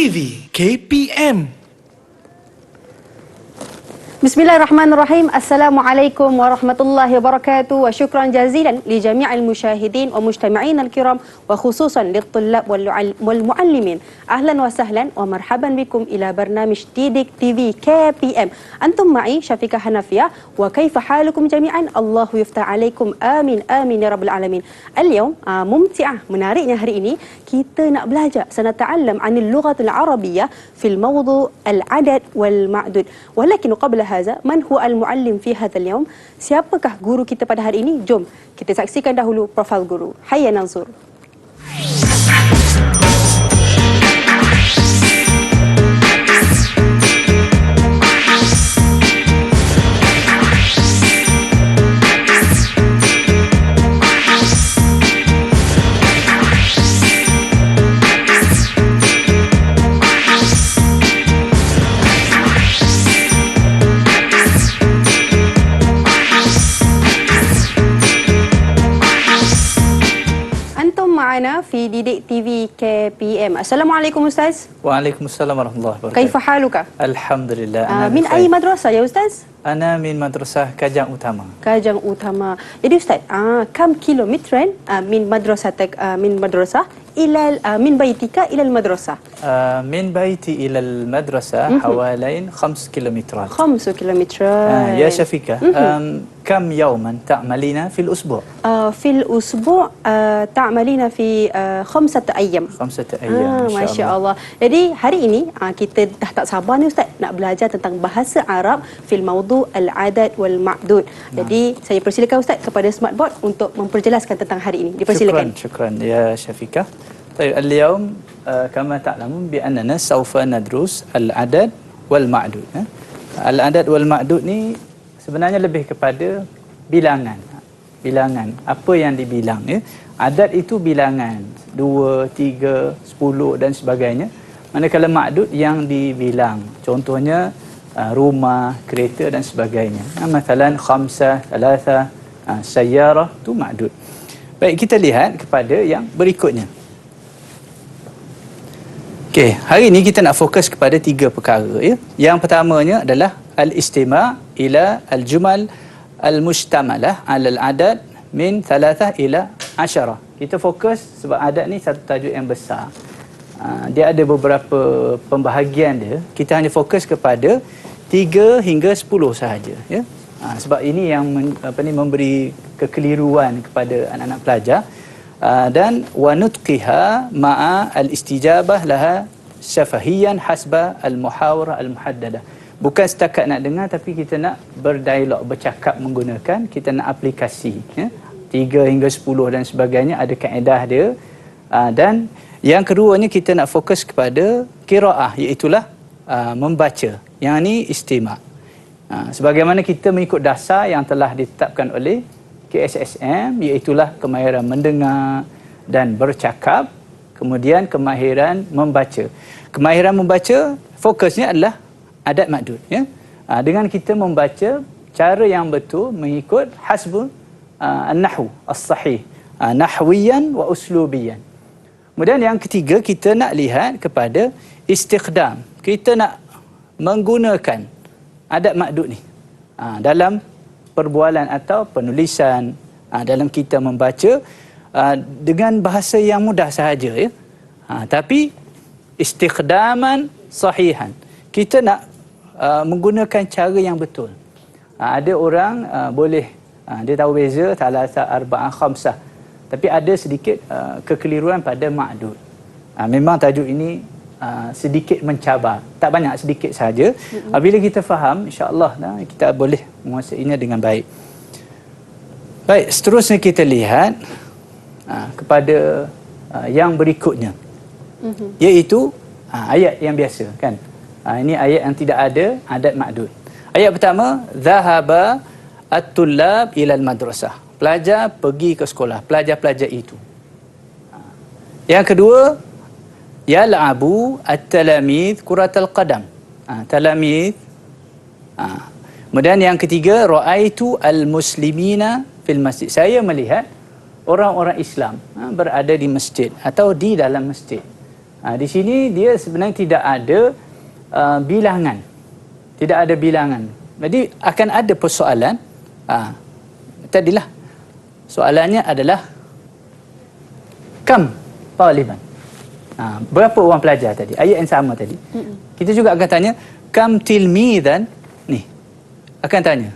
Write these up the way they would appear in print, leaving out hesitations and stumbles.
TV KPM. Bismillahirrahmanirrahim. Assalamualaikum warahmatullahi wabarakatuh. Wa syukran jazilan li jami'il musyahidin wa mujtama'in al-kiram wa khususan lit-tullab wal muallimin. Ahlan wa sahlan wa marhaban bikum ila barnamij Didik TV KPM. Antum ma'i Syafiqah Hanafiyah wa kaifa halukum jami'an? Allahu yuftah alaikum. Amin amin ya rabbal alamin. Al-yawm mumti'ah, menariknya hari ini kita nak belajar sanata'allam 'anil lughatil arabiyyah fil mawdu' al-adad wal ma'dud. Walakin qabla man huwa al-muallim fi hadzal yawm? Siapakah guru kita pada hari ini? Jom kita saksikan dahulu profil guru. Hayya nanzur. في ديدك TV KPM. Assalamualaikum Ustaz. Waalaikumsalam warahmatullahi wabarakatuh. كيف حالك؟ Alhamdulillah. من أي مدرسة يا أستاذ؟ أنا من مدرسة كاجang Utama. كاجang Utama. Jadi Ustaz, كم كيلومترا من مدرستك من مدرسة إلى من بيتك إلى المدرسة؟ من بيتي إلى المدرسة حوالي 5 كيلومترات. 5 كيلومترات. يا شفيقة، كم يوما تعملين في الأسبوع؟ في الأسبوع تعملين في 5 أيام. 5 أيام. ما شاء الله. Jadi hari ini kita dah tak sabar ni Ustaz nak belajar tentang bahasa Arab fil mawdu' al-adad wal ma'dud. Jadi saya persilakan Ustaz kepada smartboard untuk memperjelaskan tentang hari ini. Dipersilakan. شكرا يا شفيقة. طيب اليوم كما تعلمون بأننا سوف ندرس العدد والمعدود. العدد والمعدود ni sebenarnya lebih kepada bilangan. Bilangan, apa yang dibilang ya. Adad itu bilangan 2, 3, 10 dan sebagainya. Manakala ma'dud yang dibilang. Contohnya rumah, kereta dan sebagainya. Masalan khamsah, thalatha, sayyarah tu ma'dud. Baik, kita lihat kepada yang berikutnya. Okey, hari ini kita nak fokus kepada 3 perkara ya. Yang pertamanya adalah al-istima' ila al-jumal al-mustamalah 'ala al-adad min 3 ila 10. Kita fokus sebab adad ni satu tajuk yang besar. Dia ada beberapa pembahagian dia. Kita hanya fokus kepada 3 hingga 10 sahaja ya. Sebab ini yang memberi kekeliruan kepada anak-anak pelajar. Dan wa nutqiha ma'a al-istijabah laha syafahiyan hasba al-muhawarah al-muhaddada. Bukan setakat nak dengar tapi kita nak berdialog, bercakap menggunakan, kita nak aplikasi ya. 3 hingga 10 dan sebagainya ada kaedah dia. Dan yang keduanya kita nak fokus kepada qiraah, iaitulah membaca. Yang ni istima'. Sebagaimana kita mengikut dasar yang telah ditetapkan oleh KSSM, iaitulah kemahiran mendengar dan bercakap, kemudian kemahiran membaca. Kemahiran membaca fokusnya adalah adad ma'dud ya. Dengan kita membaca cara yang betul mengikut hasbun an-nahwu as-sahih, nahwiyan wa uslubiyan. Kemudian yang ketiga kita nak lihat kepada istiqdam. Kita nak menggunakan adad ma'dud ni dalam perbualan atau penulisan, dalam kita membaca dengan bahasa yang mudah sahaja ya. Tapi istiqdaman sahihan. Kita nak menggunakan cara yang betul. Ada orang boleh dia tahu beza thalatha, arba'ah, khamsah. Tapi ada sedikit kekeliruan pada ma'dud. Memang tajuk ini sedikit mencabar. Tak banyak, sedikit saja. Bila kita faham, insya-Allah kita boleh menguasainya dengan baik. Baik, seterusnya kita lihat kepada yang berikutnya. Iaitu ayat yang biasa kan. Ini ayat yang tidak ada adad ma'dud. Ayat pertama, zahaba at-tullab ila al-madrasah. Pelajar pergi ke sekolah, pelajar-pelajar itu. Yang kedua, yal'abu at-talamid kuratal qadam. Talamid. Kemudian yang ketiga, ra'aitu al-muslimina fil masjid. Saya melihat orang-orang Islam berada di masjid atau di dalam masjid. Di sini dia sebenarnya tidak ada bilangan. Tidak ada bilangan. Jadi akan ada persoalan. Tadilah soalannya adalah kam taliban. Berapa orang pelajar tadi? Ayat yang sama tadi. Kita juga akan tanya kam tilmidan. Ni. Akan tanya.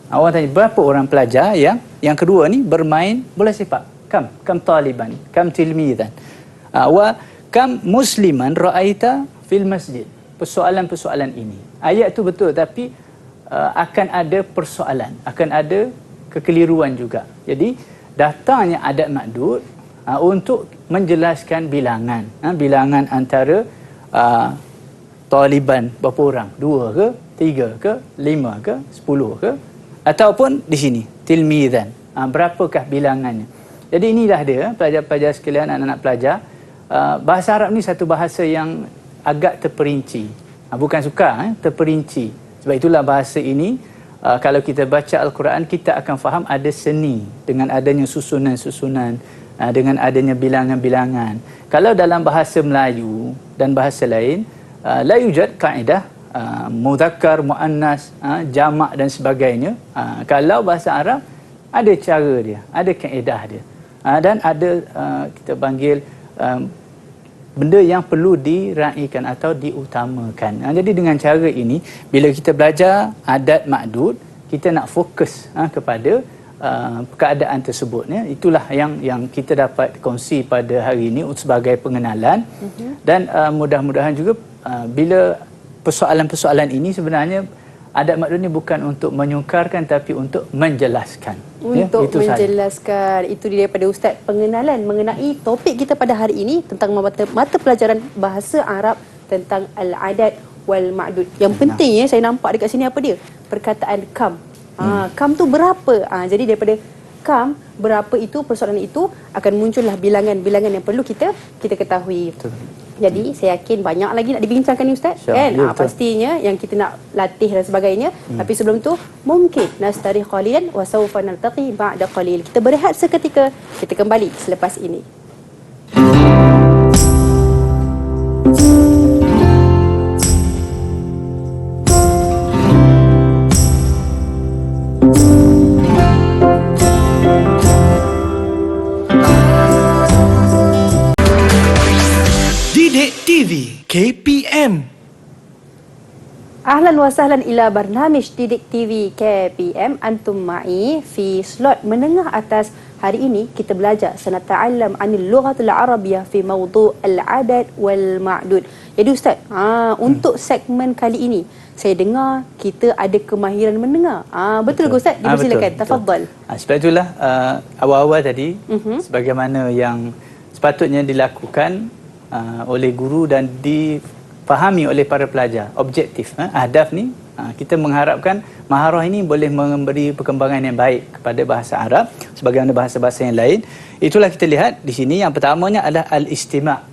Orang tanya berapa orang pelajar yang kedua ni bermain bola sepak. Kam taliban, kam tilmidan. Wa kam musliman ra'aita fil masjid. Persoalan-persoalan ini. Ayat tu betul tapi akan ada persoalan, akan ada kekeliruan juga. Jadi datangnya adat makdud untuk menjelaskan bilangan. Bilangan antara taliban berapa orang? 2 ke? 3 ke? 5 ke? 10 ke? Ataupun di sini tilmidan. Berapakah bilangannya? Jadi inilah dia pelajar-pelajar sekalian, anak-anak pelajar. Bahasa Arab ni satu bahasa yang agak terperinci. Bukan sukar, terperinci. Sebab itulah bahasa ini kalau kita baca Al-Quran kita akan faham ada seni dengan adanya susunan-susunan, dengan adanya bilangan-bilangan. Kalau dalam bahasa Melayu dan bahasa lain la yujad kaedah mudzakkar, muannas, jamak dan sebagainya. Kalau bahasa Arab ada cara dia, ada kaedah dia. Dan ada kita panggil benda yang perlu diraikan atau diutamakan. Jadi dengan cara ini bila kita belajar adat makdud, kita nak fokus kepada keadaan tersebut. Itulah yang kita dapat kongsi pada hari ini sebagai pengenalan. Dan mudah-mudahan juga bila persoalan-persoalan ini sebenarnya adat makdud ni bukan untuk menyukarkan tapi untuk menjelaskan. Untuk itu menjelaskan. Itu dia daripada Ustaz pengenalan mengenai topik kita pada hari ini tentang mata pelajaran bahasa Arab tentang al-adat wal ma'dud. Yang pentingnya saya nampak dekat sini apa dia? Perkataan kam. Kam tu berapa? Jadi daripada kam berapa itu persoalan itu akan muncullah bilangan-bilangan yang perlu kita ketahui. Betul. Jadi saya yakin banyak lagi nak dibincangkan ni Ustaz, kan? Pastinya yang kita nak latih dan sebagainya. Tapi sebelum tu mungkin nastarih qalilan wa sawfa naltaqi ba'da qalil. Kita berehat seketika, kita kembali selepas ini. Didik TV KPM. Ahlan wa sahlan ila barnamij Didik TV KPM. Antum ma'i fi slot menengah atas. Hari ini kita belajar sanata'allam anil lughatul arabiyyah fi mawdu' al-adat wal ma'dud. Jadi Ustaz, untuk segmen kali ini saya dengar kita ada kemahiran mendengar. Betul ke Ustaz? Dipersilakan. Tafadhal. Sebab itulah awal-awal tadi sebagaimana yang sepatutnya dilakukan oleh guru dan difahami oleh para pelajar. Objektif, ahdaf ni kita mengharapkan maharah ini boleh memberi perkembangan yang baik kepada bahasa Arab sebagaimana bahasa-bahasa yang lain. Itulah kita lihat di sini yang pertamanya adalah al-istima'.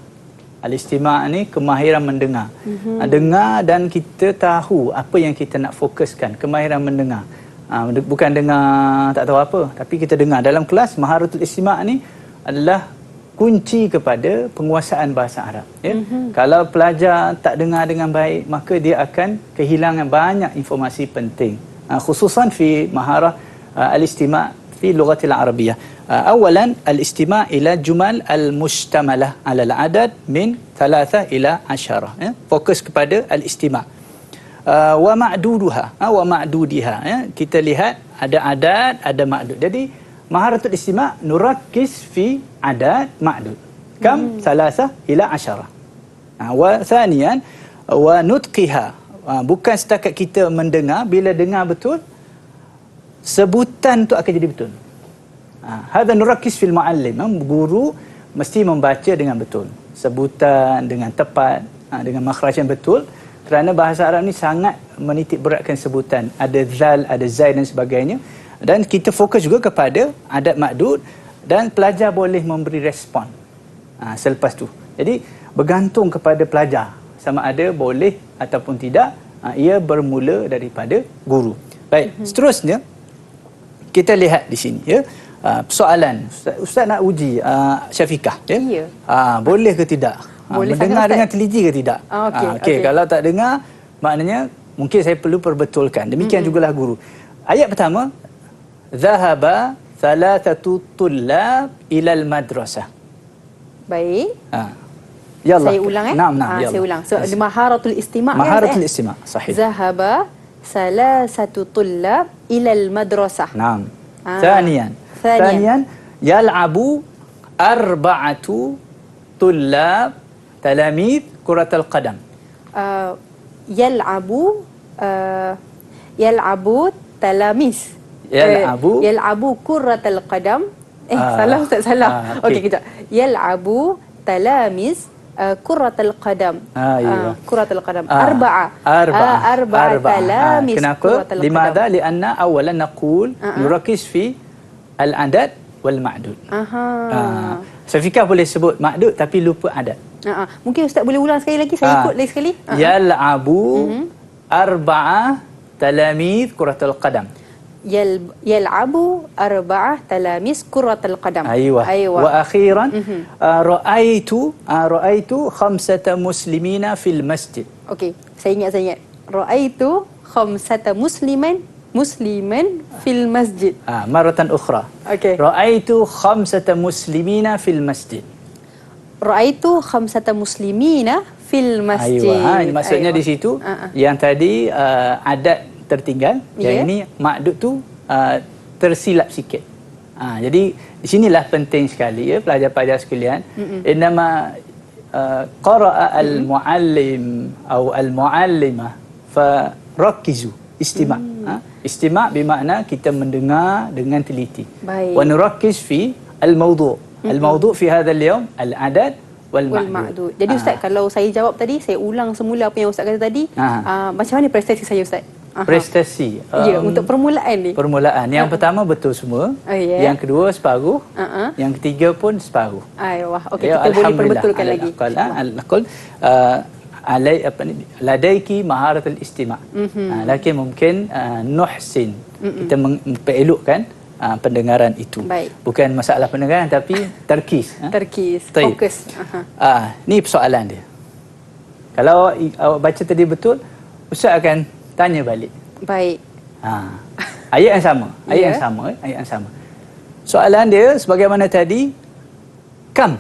Al-istima' ni kemahiran mendengar. Dengar dan kita tahu apa yang kita nak fokuskan, kemahiran mendengar. Bukan dengar tak tahu apa, tapi kita dengar. Dalam kelas maharatul istima' ni adalah kunci kepada penguasaan bahasa Arab. Kalau pelajar tak dengar dengan baik, maka dia akan kehilangan banyak informasi penting. Khususan fi maharah al-istima' fi lughatil arabiyyah. Awalan al-istima' ila jumal al-mustamalah ala al-adad min 3 ila 10. Fokus kepada al-istima'. Wa ma'duduha, wa ma'dudiha. Kita lihat ada adat, ada ma'dud. Jadi maharatul istima' nurakis fi adat ma'dud. Kam 3 ila 10. Wa thaniyan wa nutqiha. Bukan setakat kita mendengar, bila dengar betul sebutan tu akan jadi betul. Hadha nurakis fil muallim. Guru mesti membaca dengan betul. Sebutan dengan tepat, dengan makhraj yang betul. Kerana bahasa Arab ni sangat menitik beratkan sebutan. Ada zal, ada zai dan sebagainya. Dan kita fokus juga kepada adat makdud dan pelajar boleh memberi respon selepas tu. Jadi bergantung kepada pelajar sama ada boleh ataupun tidak. Ia bermula daripada guru. Baik, seterusnya kita lihat di sini ya. Soalan, Ustaz nak uji Syafiqah. Ya. Boleh ke tidak? Boleh Mendengar sangat, Ustaz. dengan teliti ke tidak? Okey. Kalau tak dengar, maknanya mungkin saya perlu perbetulkan. Demikian jugalah guru. Ayat pertama, Zahaba thalathatu tullab ilal madrasah. Baik. Yallah. Saya ulang Naam, saya ulang. So, maharatul istima' Maharatul kan? istima', sahih. Zahaba salasatu tullab ilal madrasah. Naam. Thaniyan yal'abu arba'atu tullab talamid kuratul qadam. Yal'abu talamis. Yal'abu kurratal qadam. Salah Ustaz, salah. Okey, kejap. Yal'abu talamis kurratul qadam. Kurratul qadam. Arba'a talamis. Kenapa? Limadha? Lianna awalan naqul nurakis fi al-adad wal ma'dud. Syafiqah boleh sebut ma'dud tapi lupa adad. Mungkin Ustaz boleh ulang sekali lagi, saya ikut lagi sekali. Yal'abu arba'a talamid kuratul qadam. Yal'abu arba'ah talamis kurratul qadam. Aywa. Wa akhiran ra'aitu khamsata muslimina fil masjid. Okey, saya ingat. Ra'aitu khamsata musliman fil masjid. Maratan ukhra. Okey. Ra'aitu khamsata muslimina fil masjid. Ra'aitu khamsata muslimina fil masjid. Maksudnya di situ yang tadi adat tertinggal, yang ini maksud tu tersilap sikit. Jadi di sinilah penting sekali ya pelajar-pelajar sekalian. Innama qara'a al-muallim atau al-muallimah farakkizu istima'. Istima' bermakna kita mendengar dengan teliti. Wa nurakkiz fi al-mawdu'. Al-mawdu' fi hadha al-yawm al-adad wal ma'dud. Jadi Ustaz, kalau saya jawab tadi, saya ulang semula apa yang Ustaz kata tadi. Macam mana prestasi saya, Ustaz? Prestasi. Ya, untuk permulaan ni. Permulaan. Yang pertama betul semua. Yang kedua separuh. Yang ketiga pun separuh. Okey, kita boleh perbetulkan lagi. Al-aqal ladaiki maharatul istima'. Lakin mungkin nuhsin. Kita memperelokkan pendengaran itu. Baik. Bukan masalah pendengaran tapi terkis. Fokus. Ni persoalan dia. Kalau awak baca tadi betul, Ustaz akan tanya balik. Baik. Ayat yang sama. Soalan dia sebagaimana tadi, kam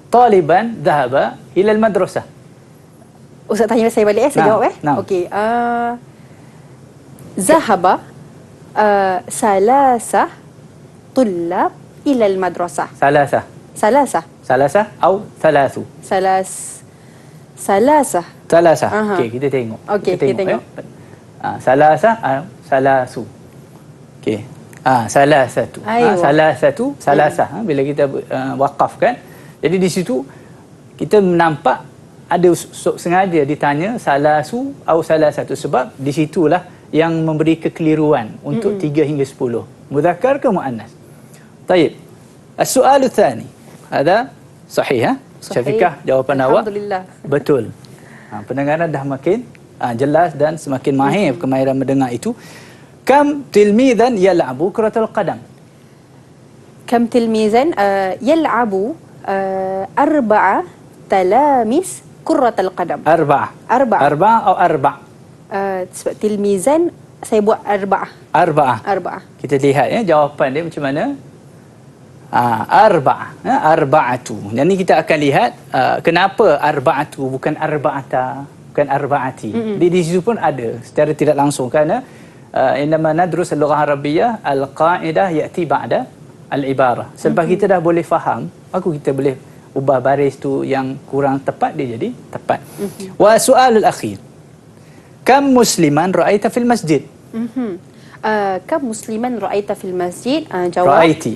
taliban dhahaba ila al-madrasah. Ustaz tanya saya balik saya jawab Okey. Zahaba salasah tullab ila al-madrasah. Salasah atau thalathu? Salasah. Okey, kita tengok. Kita tengok. Salasu. Okey. Salasatu. Salasah. Bila kita waqafkan. Jadi di situ kita nampak ada sengaja ditanya salasu atau salasatu sebab di situlah yang memberi kekeliruan untuk 3 hingga 10. Mudzakkar ke muannas? Baik. As-soalu tsani. Ada sahih Syafiqah, jawapan awak betul. Pendengaran dah makin jelas dan semakin mahir kemahiran mendengar itu. Kam tilmizan yal'abu kuratul qadam? Kam tilmizan yal'abu arba'a talamis kuratul qadam. Arba'a atau arba'? Sebab tilmizan saya buat arba'ah. Kita lihat jawapan dia macam mana. Arba'atu. Dan ni kita akan lihat kenapa arba'atu bukan arba'ata, bukan arba'ati. Di situ pun ada secara tidak langsung kerana indama nadrus al-lughah arabiyyah al-qa'idah ya'ti ba'da al-ibarah. Selepas kita dah boleh faham, kita boleh ubah baris tu yang kurang tepat dia jadi tepat. Wa su'alul akhir. Kam musliman ra'aita fil masjid? Kam musliman ra'aita fil masjid? Jawab ra'aiti.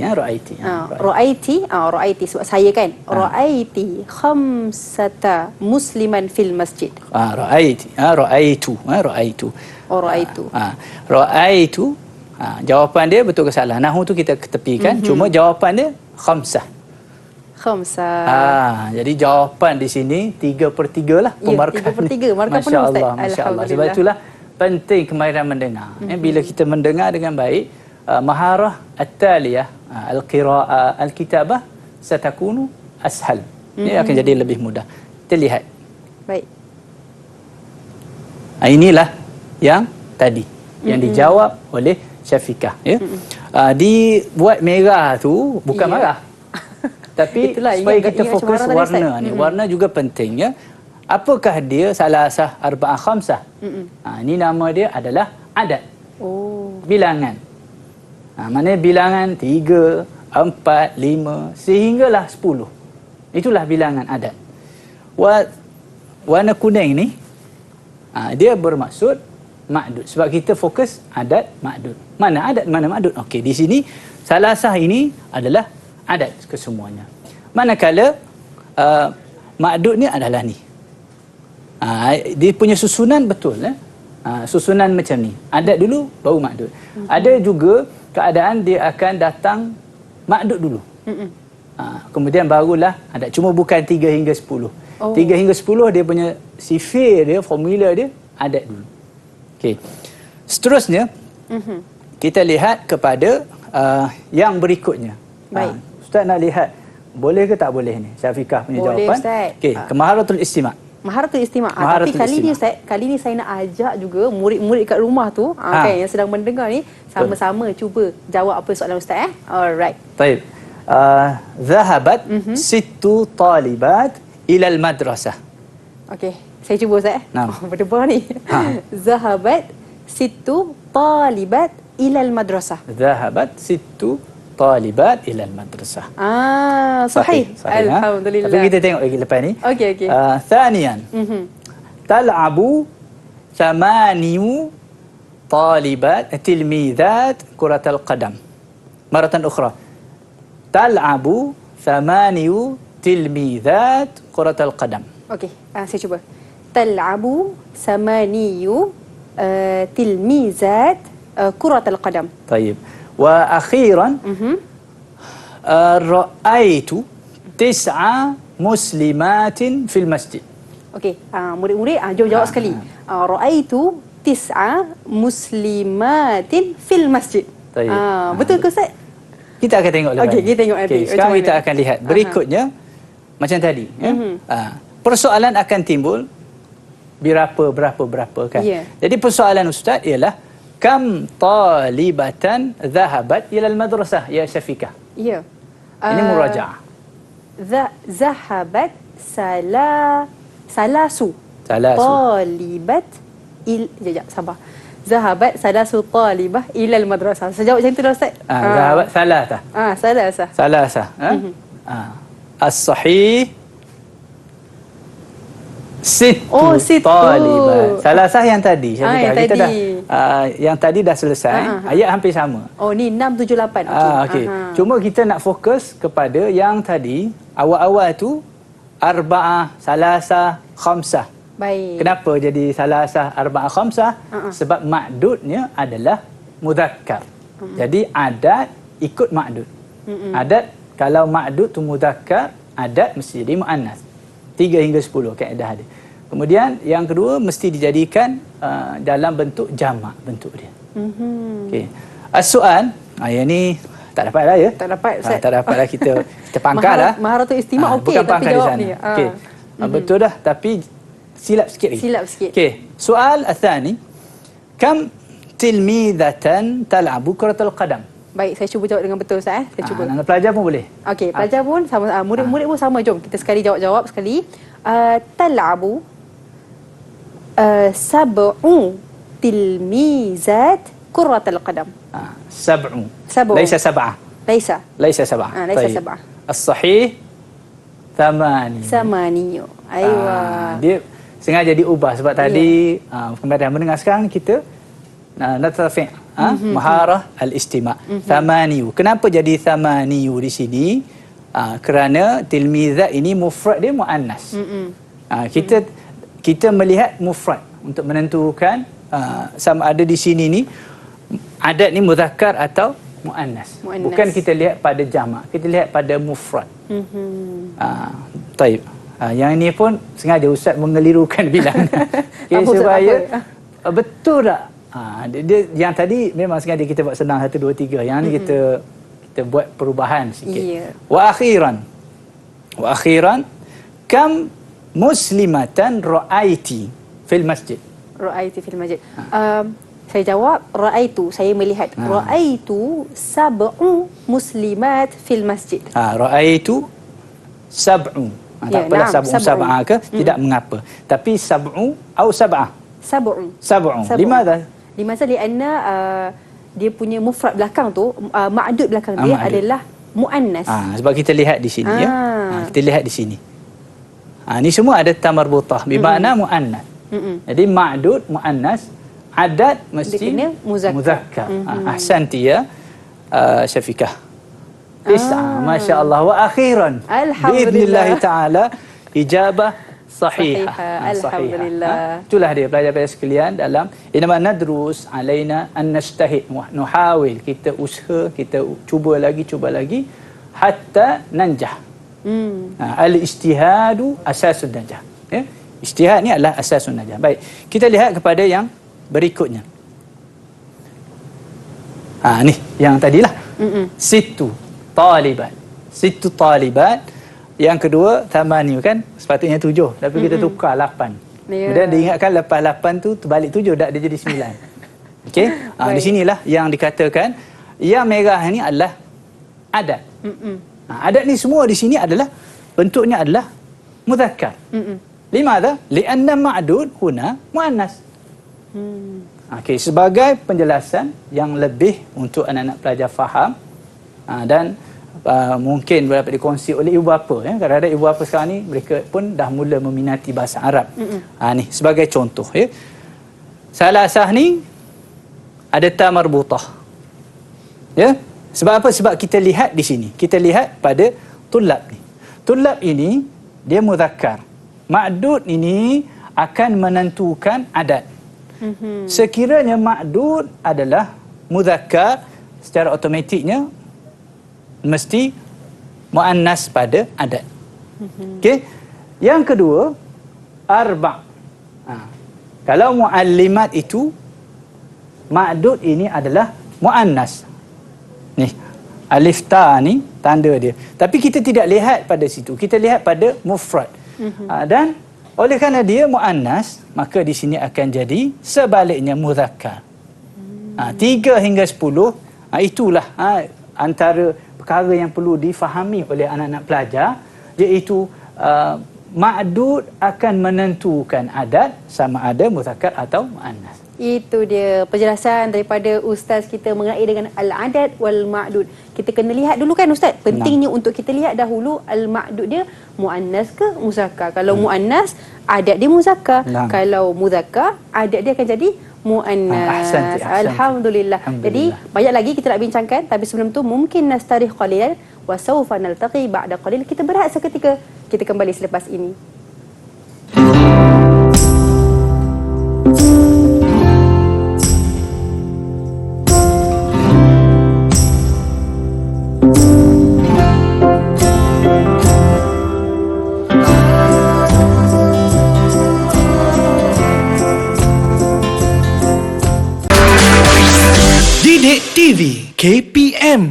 Ra'aiti sebab saya kan. Ra'aiti khamsata musliman fil masjid. Ra'aiti. Ra'aitu. Ra'aitu. Jawapan dia betul ke salah? Nahu tu kita ketepikan. Cuma jawapan dia khamsah. Jadi jawapan di sini 3/3 lah pemarkah. 3/3 markah penuh Ustaz. Masya Allah. Sebab itulah penting kemahiran mendengar. Bila kita mendengar dengan baik, maharah at-taliyah, al-qira'ah, al-kitabah satakunu ashal. Ia akan jadi lebih mudah. Kita lihat. Baik. Inilah yang tadi yang dijawab oleh Syafiqah, ya. Dibuat merah tu bukan marah. Tapi Itulah, supaya ingat kita fokus syuara tadi, warna Ustaz. ni. Warna juga penting, ya. Apakah dia salasah arba'ah khamsah? Ini nama dia adalah adat. Oh. Bilangan. Maknanya bilangan 3, 4, 5 sehinggalah 10. Itulah bilangan adat. Warna kuning ni dia bermaksud ma'dud. Sebab kita fokus adat ma'dud. Mana adat, mana ma'dud? Okey, di sini salasah ini adalah adat kesemuanya. Manakala ma'dud ni adalah ni. Dia punya susunan betul, susunan macam ni. Adat dulu baru ma'dud. Ada juga keadaan dia akan datang ma'dud dulu. Kemudian barulah adat. Cuma bukan 3 hingga 10. 3 hingga 10 dia punya sifir dia, formula dia adat dulu. Okey. Seterusnya kita lihat kepada yang berikutnya. Baik. Ustaz nak lihat boleh ke tak boleh ni Syafiqah punya Boleh, jawapan. Ustaz. Okey, kemaharatul istima'. Maharatul istima'. Tapi Maharatul kali ni istima'. Ustaz, kali ni saya nak ajak juga murid-murid kat rumah tu, kan, yang sedang mendengar ni, sama-sama cuba jawab apa soalan Ustaz. Alright. Baik. Zahabat sittu talibat ila al-madrasah. Okey, saya cuba Ustaz. Naam. Berdebar ni. Zahabat sittu talibat ila al-madrasah. Zahabat sittu talibat ila al-madrasah. Sahih. Sahih, Alhamdulillah. Tapi kita tengok lagi lepas ni. Okey. Thaniyan. Tal'abu thamaniyu talibat tilmizat kuratal qadam. Maratan ukhra. Tal'abu thamaniyu tilmizat kuratal qadam. Okey, saya cuba. Tal'abu samaniyu tilmizat kuratal qadam. طيب. وأخيرا رأيت 9 مسلمات في المسجد. Okey, murid-murid jom jawab sekali. Ra'aitu 9 muslimatin fil masjid. Tayyib. Betul ke Ustaz? Kita akan tengok lepas Okey, ni. kita tengok nanti. Okey, sekarang Macam kita mana? akan lihat berikutnya macam tadi, ya. Persoalan akan timbul berapa kan. Ya. Jadi persoalan ustaz ialah kam talibatan dhahabat ila al-madrasah ya Syafiqah. Ya. Ini murajaah. Zahabat salasu. Salasu. Talibat Sekejap, sabar. Zahabat salasu talibah ilal madrasah. Saya jawab macam tu dah Ustaz. Dhahabat salasah. Salasah. Salasah. As-sahih sittu talibah. Salasah yang tadi. Yang Kita tadi. dah yang tadi dah selesai. Ayat hampir sama. Oh, ni 6, 7, 8. Okey. Cuma kita nak fokus kepada yang tadi awal-awal tu arba'ah, salasah, khamsah. Baik. Kenapa jadi salasah, arba'ah, khamsah? Sebab ma'dudnya adalah mudzakkar. Jadi adat ikut ma'dud. Adat kalau ma'dud tu mudzakkar, adat mesti jadi muannas. 3 hingga 10 kaedah dia. Kemudian yang kedua mesti dijadikan dalam bentuk jamak bentuk dia. Okey. As-soal, yang ni tak dapatlah ya. Tak dapat Ustaz. Tak dapatlah kita pangkallah. Maharatul istima' okey, bukan tapi pangkal di jawab sana. ni. Okey. Betul dah tapi silap sikit lagi. Silap sikit. Okey. Soal athani. Kam tilmidatan tal'abu kuratal qadam? Baik, saya cuba jawab dengan betul Ustaz. Saya cuba. Anak pelajar pun boleh. Okey, pelajar pun sama, murid-murid pun sama. Jom kita sekali jawab sekali. Tal'abu sab'u tilmizat kurratal qadam. Sab'u. Sab'u. Laisa sab'ah. Laisa. Laisa sab'ah. Laisa Tayyib. sab'ah. As-sahih thamani. Samaniyu. Aywa. Dia sengaja diubah sebab tadi kepada mendengar sekarang kita natafi' maharah al-istima'. Thamaniyu. Kenapa jadi thamaniyu di sini? Kerana tilmizat ini mufrad dia muannas. Kita melihat mufrad untuk menentukan sama ada di sini ni adat ni muzakkar atau muannas. Bukan kita lihat pada jamak, kita lihat pada mufrad. Taib. Yang ini pun sengaja ustaz mengelirukan bilangan. Okay, supaya betul tak Yang tadi memang sengaja kita buat senang 1, 2, 3. Yang ni kita buat perubahan sikit. Ya. Wa akhiran kam muslimatan ra'aiti fil masjid. Ra'aitu fil masjid. Saya jawab ra'aitu, saya melihat. Ra'aitu sab'u muslimat fil masjid. Ra'aitu sab'u. Tak apalah sab'u ke, tidak mengapa. Tapi sab'u atau sab'ah? Sab'u. Limadha? Limadha lianna dia punya mufrad belakang tu, ma'dud belakang dia adalah muannas. Sebab kita lihat di sini ya. Kita lihat di sini. Ni semua ada tamarbutah bermakna muannas. Jadi ma'dud muannas, adad mesti muzakkar. Ahsanti ya Syafiqah. Masya-Allah. Wa akhiran biidznillah taala ijabah sahihah. Alhamdulillah. Itulah dia pelajar-pelajar sekalian dalam inama nadrus alaina an nastahid nuhawil, kita usaha, kita cuba lagi hatta nanjah. Al ijtihadu asasun najah. Ya. Ijtihad ni adalah asasun najah. Baik, kita lihat kepada yang berikutnya. Ni yang tadilah. Situ talibat. Yang kedua tamani kan sepatutnya 7, tapi kita tukar 8. Kemudian diingatkan lepas 8 tu terbalik 7, dah dia jadi 9. Okey. Di sinilah yang dikatakan yang merah ni adalah adat. Adat ni semua di sini adalah bentuknya adalah muzakkar. Limadha? Lianna ma'dud huna muannas. Okey, sebagai penjelasan yang lebih untuk anak-anak pelajar faham dan mungkin dapat dikongsi oleh ibu bapa ya. Kadang-kadang ibu bapa sekarang ni mereka pun dah mula meminati bahasa Arab. Ni sebagai contoh ya. Salasah ni ada ta marbutah. Ya. Sebab apa? Sebab kita lihat di sini. Kita lihat pada tulab ni. Tulab ini dia muzakkar. Ma'dud ini akan menentukan adat. Sekiranya ma'dud adalah muzakkar, secara automatiknya mesti muannas pada adat. Okey. Yang kedua, arba'. Kalau muallimat itu ma'dud ini adalah muannas. Ni alif ta ni tanda dia. Tapi kita tidak lihat pada situ. Kita lihat pada mufrad. Dan oleh kerana dia muannas, maka di sini akan jadi sebaliknya muzakkar. 3 hingga 10 itulah antara perkara yang perlu difahami oleh anak-anak pelajar, iaitu ma'dud akan menentukan adat sama ada muzakkar atau muannas. Itu dia penjelasan daripada ustaz kita mengenai dengan al-adad wal ma'dud. Kita kena lihat dulu kan ustaz, pentingnya untuk kita lihat dahulu al-ma'dud dia muannas ke muzakkar. Kalau muannas, adat dia muzakkar. Kalau muzakkar, adat dia akan jadi muannas. Alhamdulillah. Jadi banyak lagi kita nak bincangkan, tapi sebelum tu mungkin nastarih qalilan wa sawfa naltaqi ba'da qalil. Kita berehat seketika. Kita kembali selepas ini. Didik TV KPM.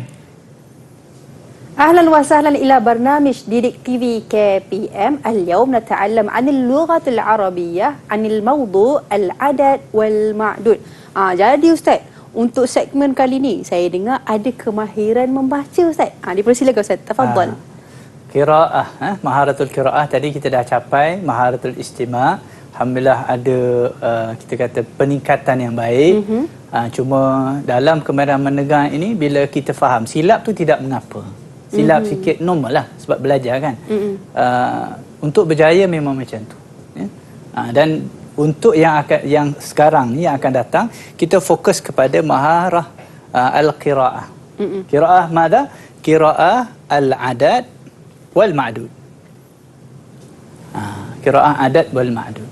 أهلا وسهلا إلى برنامج ديدك تي في KPM. اليوم نتعلم عن اللغة العربية عن الموضوع العدد والمعدود. Jadi Ustaz, untuk segmen kali ni saya dengar ada kemahiran membaca Ustaz. Dipersilakan Ustaz, tafadhal. Qiraah, maharatul qiraah tadi kita dah capai, maharatul istima'. Alhamdulillah ada kita kata peningkatan yang baik. Cuma dalam kemahiran menegang ini bila kita faham silap tu tidak mengapa. Silap sikit normal lah sebab belajar kan. Untuk berjaya memang macam tu. Ya? Dan untuk yang sekarang ni yang akan datang, kita fokus kepada maharah al-qiraah. Qiraah mada? Qiraah al-adad wal ma'dud. Qiraah adat wal ma'dud.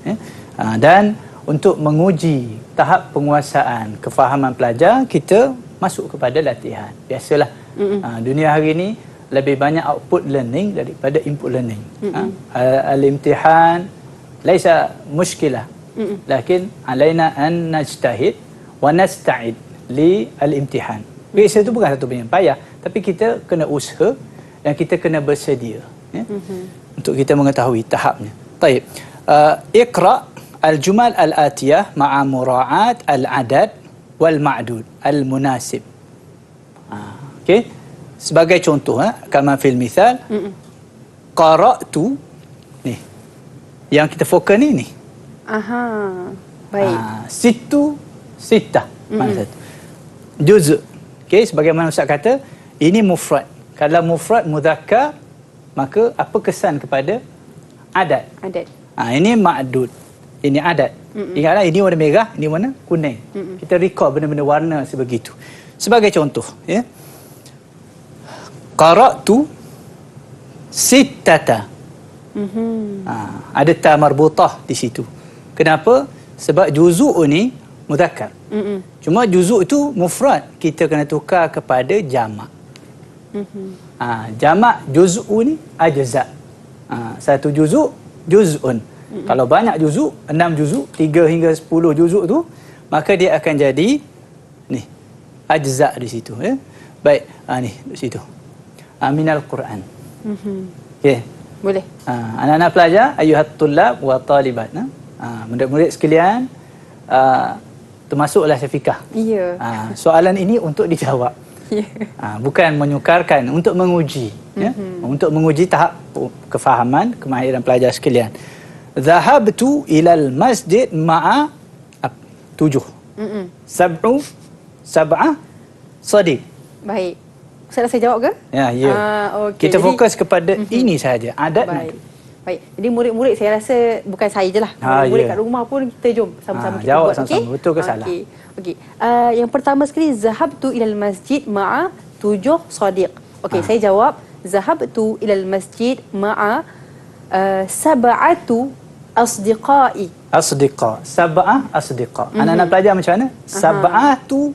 Dan untuk menguji tahap penguasaan kefahaman pelajar, kita masuk kepada latihan. Biasalah dunia hari ini lebih banyak output learning daripada input learning. Al-imtihan laisa mushkilah, lakin alaina an najtahid wa nasta'id li al-imtihan. Biasa itu bukan satu benda payah, tapi kita kena usaha dan kita kena bersedia ya, untuk kita mengetahui tahapnya. Baik. Iqra al-jumal al-atiyah ma'a mura'at al-adad wal ma'dud al-munasib. Okey. Sebagai contoh, kama fil mithal, qara'tu ni. Yang kita fokus ni. Aha. Baik. Situ sitah. Mana satu? Juz'. Okey, sebagaimana Ustaz kata, ini mufrad. Kalau mufrad mudzakkar, maka apa kesan kepada adad? Adad. Ini ma'dud. Ini adat. Ingatlah, ini warna merah, ini warna kuning. Kita record benda-benda warna sebegitu. Sebagai contoh, ya. Qara'tu sittata. Ada ta marbutah di situ. Kenapa? Sebab juzuk ni mudzakkar. Cuma juzuk itu mufrad. Kita kena tukar kepada jamak. Jamak juz'u ni ajza'. Satu juzuk, juz'un. Kalau banyak juzuk, 6 juzuk, 3 hingga 10 juzuk tu, maka dia akan jadi ni, ajza' di situ ya. Baik, ni di situ. Minal Quran. Okey. Boleh. Anak-anak pelajar, ayuhat tullab wa talibat, murid-murid sekalian, termasuklah Syafiqah. Ya. Soalan ini untuk dijawab. Bukan menyukarkan, untuk menguji ya? Untuk menguji tahap kefahaman, kemahiran pelajar sekalian. Zahabtu ilal masjid ma'a 7. Sab'ah sadiq. Baik. Ustaz saya jawab ke? Ya. Okey. Kita fokus kepada ini saja, adat. Baik. Baik. Jadi murid-murid saya rasa bukan saya je lah. Murid kat rumah pun kita jom sama-sama kita jawab buat. sama-sama. Okay? Betul ke salah? Okey. Yang pertama sekali, zahabtu ilal masjid ma'a 7 sadiq. Okey, saya jawab zahabtu ilal masjid ma'a 7 asdiqai. Asdiqa. Sab'ah asdiqa. Anak-anak pelajar macam mana? Sab'ati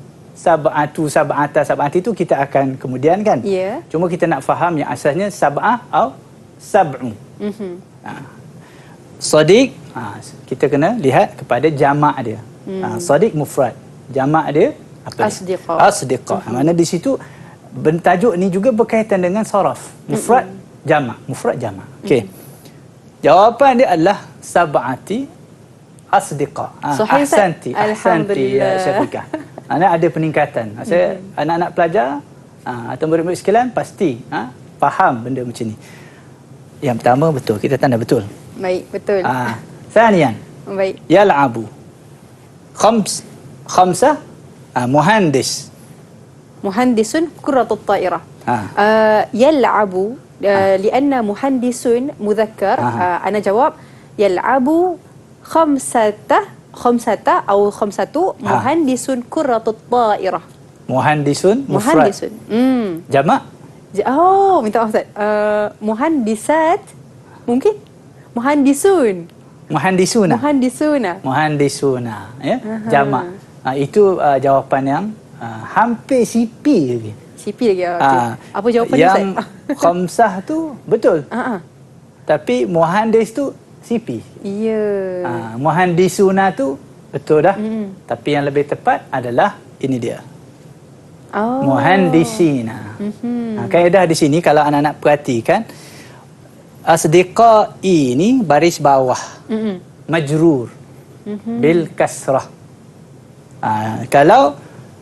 itu kita akan kemudian kan? Ya. Cuma kita nak faham yang asasnya sab'ah atau sab'u. Sadiq, kita kena lihat kepada jamak dia. Sadiq mufrad. Jamak dia apa? Asdiqa. Asdiqa. Mana di situ tajuk ni juga berkaitan dengan saraf. Mufrad jamak, mufrad jamak. Okey. Jawapan dia adalah sab'ati asdiqa. Ahsanti, ahsanti ya Syafiqah. Ada peningkatan. Saya anak-anak pelajar atau murid-murid sekalian pasti faham benda macam ni. Yang pertama betul, kita tanda betul. Baik, betul. Thaniyan. Baik. Yal'abu. Khamsah muhandis. Muhandisun kurratut ta'irah. Yal'abu لأن مهندس مذكر. أنا جواب يلعب خمسة أو خمسة مهندس كرة الطائرة. Muhandisun mufrad. Muhandisun. Jamak? Minta maaf Ustaz. Muhandisat mungkin? Muhandisun. Muhandisuna. Muhandisuna. Ya, jamak. Itu jawapan yang hampir CP lagi. CP lagi. Okay. Apa jawapan yang Ustaz? khamsah tu betul. Tapi muhandis tu CP. Ya. Muhandisuna tu betul dah. Tapi yang lebih tepat adalah ini dia. Muhandisina. Kaedah di sini kalau anak-anak perhatikan, asdiqai ni baris bawah. Majrur. Bil kasrah. Kalau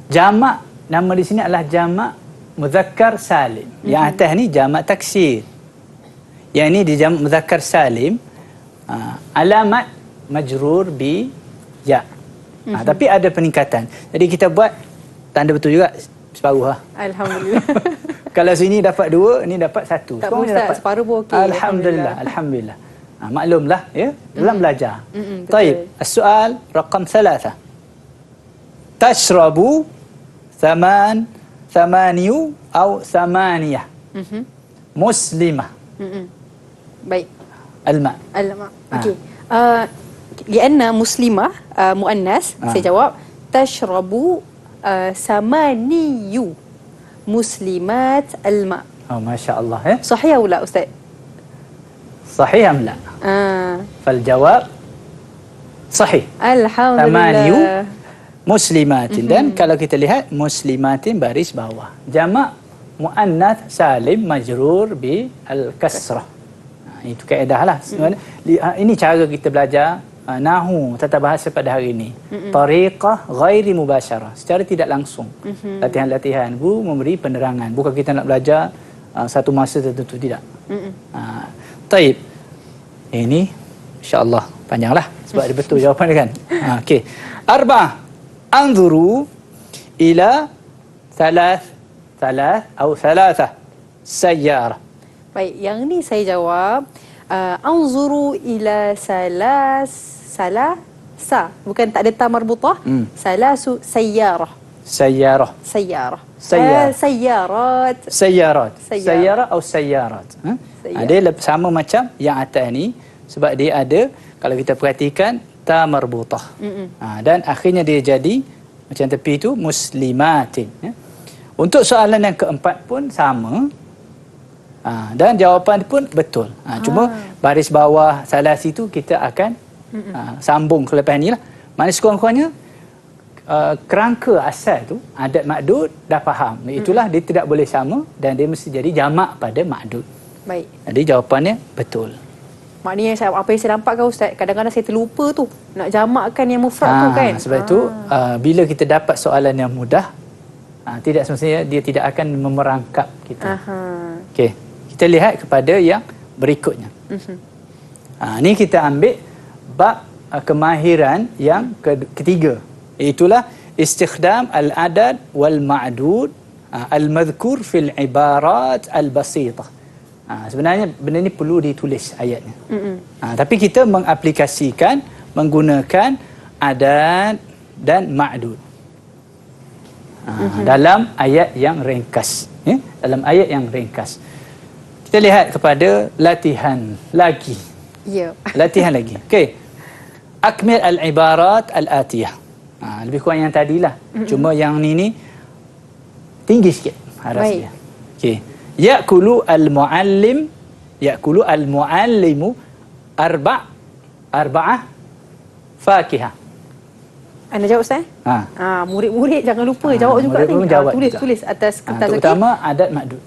jamak, nama di sini adalah jamak muzakkar salim. Yang atas ni jamak taksir. Yang ni di jamak muzakkar salim, alamat majrur bi ya. Tapi ada peningkatan. Jadi kita buat tanda betul juga separuh. Alhamdulillah. Kalau sini dapat 2, ni dapat 1. Tak apa Ustaz, separuh pun okey. Alhamdulillah. Maklumlah ya, dalam belajar. Betul. Baik, soal rakam 3. Tashrabu thamaniyu atau thamaniyah. Muslimah. Baik. Alma. Okey. لأن مسلمة مؤنث saya jawab تشرب ثماني مسلمات الماء. Masya Allah ya. صحيح ولا أستاذ؟ صحيح أم لا؟ فالجواب صحيح. الحمد ثمانية لله. muslimatin. Dan kalau kita lihat muslimatin baris bawah. Jamak muannath salim majrur bi al-kasrah. Itu kaedah lah. Ini cara kita belajar nahu tata bahasa pada hari ini. Tariqah ghairi mubasyarah, secara tidak langsung. Latihan-latihan guru memberi penerangan. Bukan kita nak belajar satu masa tertentu, tidak. Taib. Ini insya-Allah panjanglah sebab dia betul jawapan dia kan. Okey. Arba'ah. Anzuru ila thalath atau thalatha sayyarah. Baik, yang ni saya jawab anzuru ila salasa, bukan tak ada ta marbutah. Salasu sayyarah. Sayyarah. Sayyarat. Sayyarah atau sayyarat. Dia sama macam yang atas ni sebab dia ada, kalau kita perhatikan, ta marbutah. Dan akhirnya dia jadi macam tepi tu muslimatin. Untuk soalan yang keempat pun sama. Dan jawapan pun betul. Cuma baris bawah salah situ kita akan sambung kelepas ni lah. Maksudnya sekurang-kurangnya kerangka asal tu adat makdud dah faham. Itulah dia tidak boleh sama dan dia mesti jadi jamak pada makdud. Baik. Jadi jawapannya betul. Maknanya apa yang saya nampak kan Ustaz, kadang-kadang saya terlupa tu nak jamakkan yang mufrad tu kan. Sebab itu bila kita dapat soalan yang mudah, tidak semestinya dia tidak akan memerangkap kita. Okey, kita lihat kepada yang berikutnya. Ni kita ambil bab kemahiran yang ketiga, itulah istikhdam al-adad wal ma'dud al-madhkur fil ibarat al-basitah. Sebenarnya benda ni perlu ditulis ayatnya. Tapi kita mengaplikasikan menggunakan adad dan ma'dud dalam ayat yang ringkas. Dalam ayat yang ringkas. Kita lihat kepada latihan lagi. Ya. Latihan lagi. Okey. Akmil al-ibarat al-atiyah. Lebih kurang yang tadilah. Cuma yang ni tinggi sikit haraf dia. Okey. Ya'kulu al-muallimu arba'ah fakihah. Anda jawab Ustaz? Murid-murid jangan lupa jawab juga ni. Tulis atas kertas. Terutama adat makdud.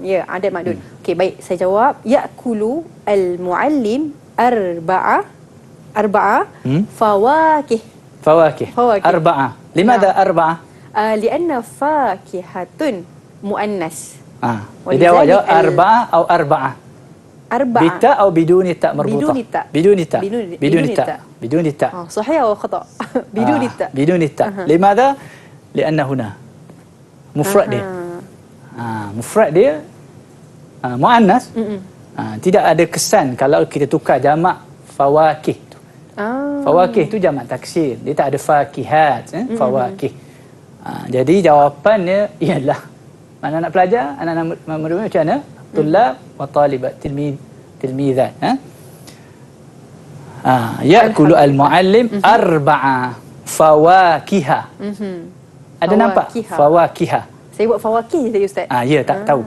Ya, adat makdud. Okey, baik, saya jawab ya'kulu al-muallim arba'ah fawakih. Arba'ah. Limadha arba'ah? Lianna fakihatun muannas. Jadi awak jawab arba'ah atau arba'ah? Arba'ah. Bita atau biduni ta marbutah? Biduni ta. Biduni ta. صحيح أو خطأ؟ بدون التاء. بدون التاء. لماذا؟ لأن هنا مفرد dia. Mufrad dia muannas. Tidak ada kesan kalau kita tukar jamak fawakih tu. Fawakih tu jamak taksir. Dia tak ada fakihat, fawakih. Jadi jawapannya ialah, mana nak pelajar, anak-anak macam mana? Tulab wa talibat, tilmizat. Ya'kulu al-muallim arba'a fawakiha. Ada nampak? Fawakiha. Saya buat fawakih tadi Ustaz. Ya, tak tahu.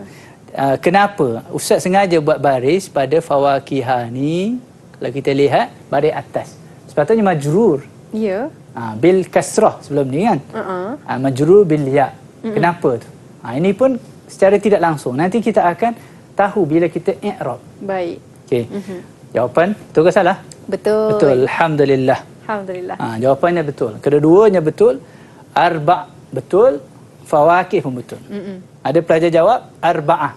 Kenapa? Ustaz sengaja buat baris pada fawakiha ni. Kalau kita lihat baris atas, sepatutnya majrur. Ya. Bil kasrah sebelum ni kan. Majrur bil ya. Kenapa tu? Ini pun secara tidak langsung. Nanti kita akan tahu bila kita i'rab. Baik. Okey. Jawapan betul ke salah? Betul. Betul. Alhamdulillah. Alhamdulillah. Jawapannya betul. Kedua-duanya betul. Arba' betul. Fawakih pun betul. Ada pelajar jawab arba'ah.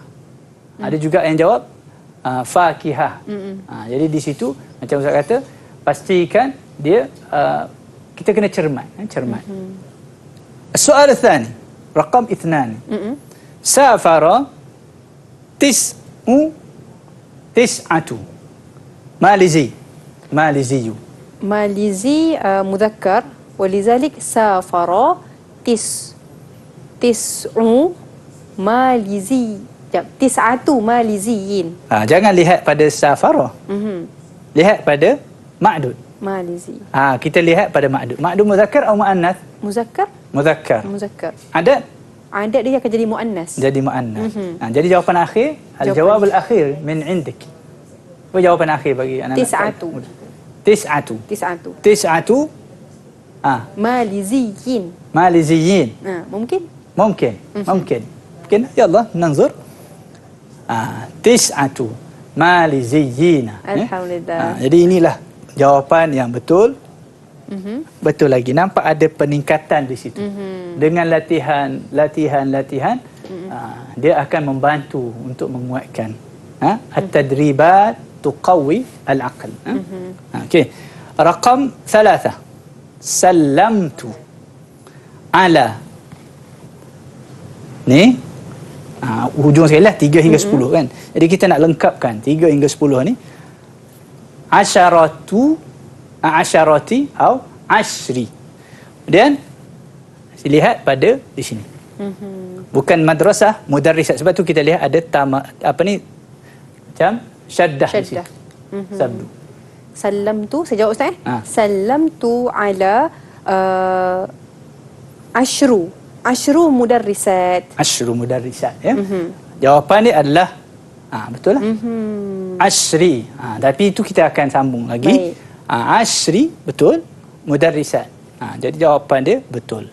Ada juga yang jawab fakihah. Jadi di situ macam Ustaz kata, pastikan dia kita kena cermat. Soalan tsani, rakam 2. Safara tis'atu. Maliziyu. Malizi mudzakkar walidhalik safara tis'u malizi. Tis'atu maliziyin. Jangan lihat pada safara. Lihat pada ma'dud. Malizi. Kita lihat pada ma'dud. Ma'dud mudzakkar atau muannas? Muzakkar? Muzakkar. Adat dia akan jadi muannas. Jadi muannas. Jadi jawapan akhir, al-jawab al-akhir min indik. Apa jawapan akhir bagi anak-anak? Tis'atu. Maliziyin. Maliziyin. Mungkin? Mungkin. Yallah, nanzur. Tis'atu maliziyina. Alhamdulillah. Jadi inilah jawapan yang betul. Betul lagi. Nampak ada peningkatan di situ. Dengan latihan, dia akan membantu untuk menguatkan. At-tadribat tuqawi al-aql. Okey. Raqam 3. Sallamtu ala. Ni hujung sekali lah 3 hingga 10 kan. Jadi kita nak lengkapkan 3 hingga 10 ni. Asyarati atau ashri. Kemudian lihat pada di sini. Bukan madrasah mudarrisat, sebab tu kita lihat ada macam syaddah di situ. Sabdu. Sallamtu, saya jawab Ustaz. Sallamtu ala Ashru mudarrisat. Ya. Jawapan dia adalah betul lah. Ashri. Tapi itu kita akan sambung lagi. Ashri betul, mudarrisat. Jadi jawapan dia betul.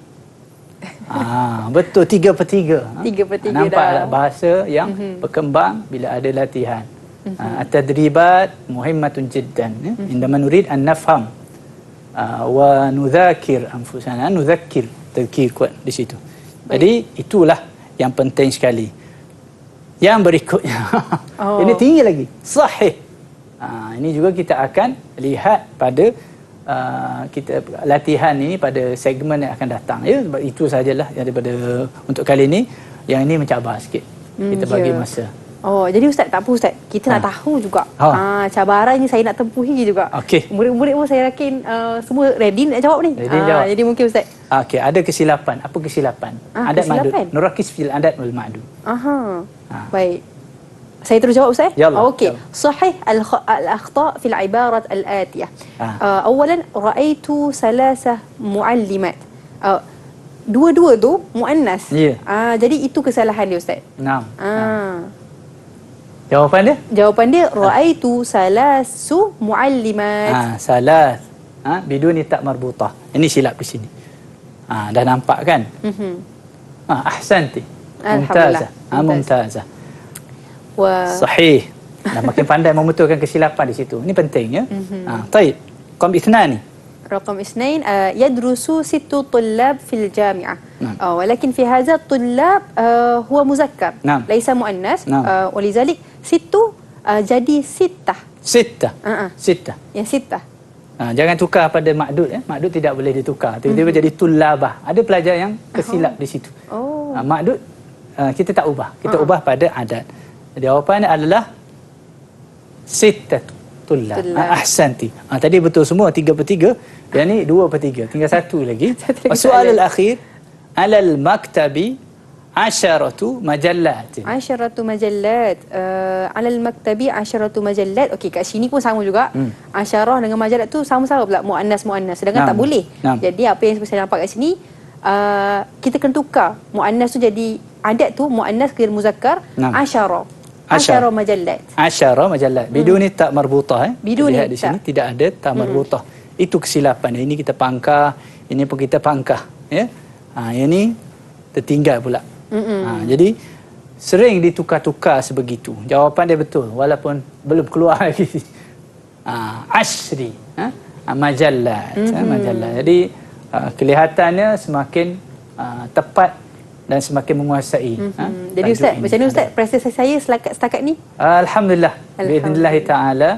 Betul 3/3. 3/3 nampak dah. bahasa yang berkembang bila ada latihan. At-tadribat muhimmatun jiddan. Indama nurid an nafham wa nudhakir anfusana, nudhakir, tadhkir kuat di situ. Jadi itulah yang penting sekali. Yang berikutnya ini tinggi lagi, sahih. Ini juga kita akan lihat pada kita latihan ini pada segmen yang akan datang, ya. Sebab itu sajalah yang daripada untuk kali ini. Yang ini mencabar sikit. Kita bagi masa. Jadi Ustaz, tak apa Ustaz, kita nak tahu juga cabaran ni saya nak tempuhi juga. Murid-murid pun saya yakin semua ready nak jawab ni. Jawab. Jadi mungkin Ustaz, ada kesilapan. Apa kesilapan? Adat ma'dud. Nurakis fil adat wal ma'dud. Baik. Saya terus jawab Ustaz. Okey. Yalla. Sahih al-akhta' fil ibarat al-atiyah. Awalan ra'aitu salasah muallimat. Dua-dua tu muannas. Jadi itu kesalahan dia Ustaz. Naam. Jawapan dia? Ra'aitu salasu muallimat. Salas. Biduni tak marbutah. Ini silap di sini. Dah nampak kan? Ahsanti. Mumtazah. Sahih. Dah makin pandai membetulkan kesilapan di situ. Ini penting, ya. Taib. Qam ithnani. رقم 2 يدرس 6 طلاب في الجامعة ولكن في هذا الطلاب هو مذكر ليس مؤنث ولذلك 6 jadi 6. Yang 6. Jangan tukar pada ma'dud, ya. Ma'dud tidak boleh ditukar. Tiba-tiba jadi tullabah. Ada pelajar yang kesilap di situ. Ma'dud kita tak ubah. Kita ubah pada adat. Jawapannya adalah 6 tullab. Ahsanti. Tadi betul semua 3/3. Yang ni 2/3. Tinggal satu lagi. Soal al-akhir, alal maktabi 10 majallat. 10 majallat. Alal maktabi 10 majallat. Okey, kat sini pun sama juga. 10 dengan majallat tu sama-sama pula muannas. Sedangkan tak boleh. Jadi apa yang saya nampak kat sini, kita kena tukar muannas tu jadi adat tu muannas ke muzakkar 10 majallat. 10 majallat. Biduni tak marbutah. Biduni lihat di sini tidak ada tak marbutah. Itu kesilapan. Ini kita pangkah, ini pun kita pangkah, ya. Yang ni tertinggal pula. Jadi sering ditukar-tukar sebegitu. Jawapan dia betul walaupun belum keluar lagi. Ashri, majallat, majallat. Jadi kelihatannya semakin tepat dan semakin menguasai. Jadi Ustaz, macam mana Ustaz prestasi saya setakat ni? Alhamdulillah. Biidznillah taala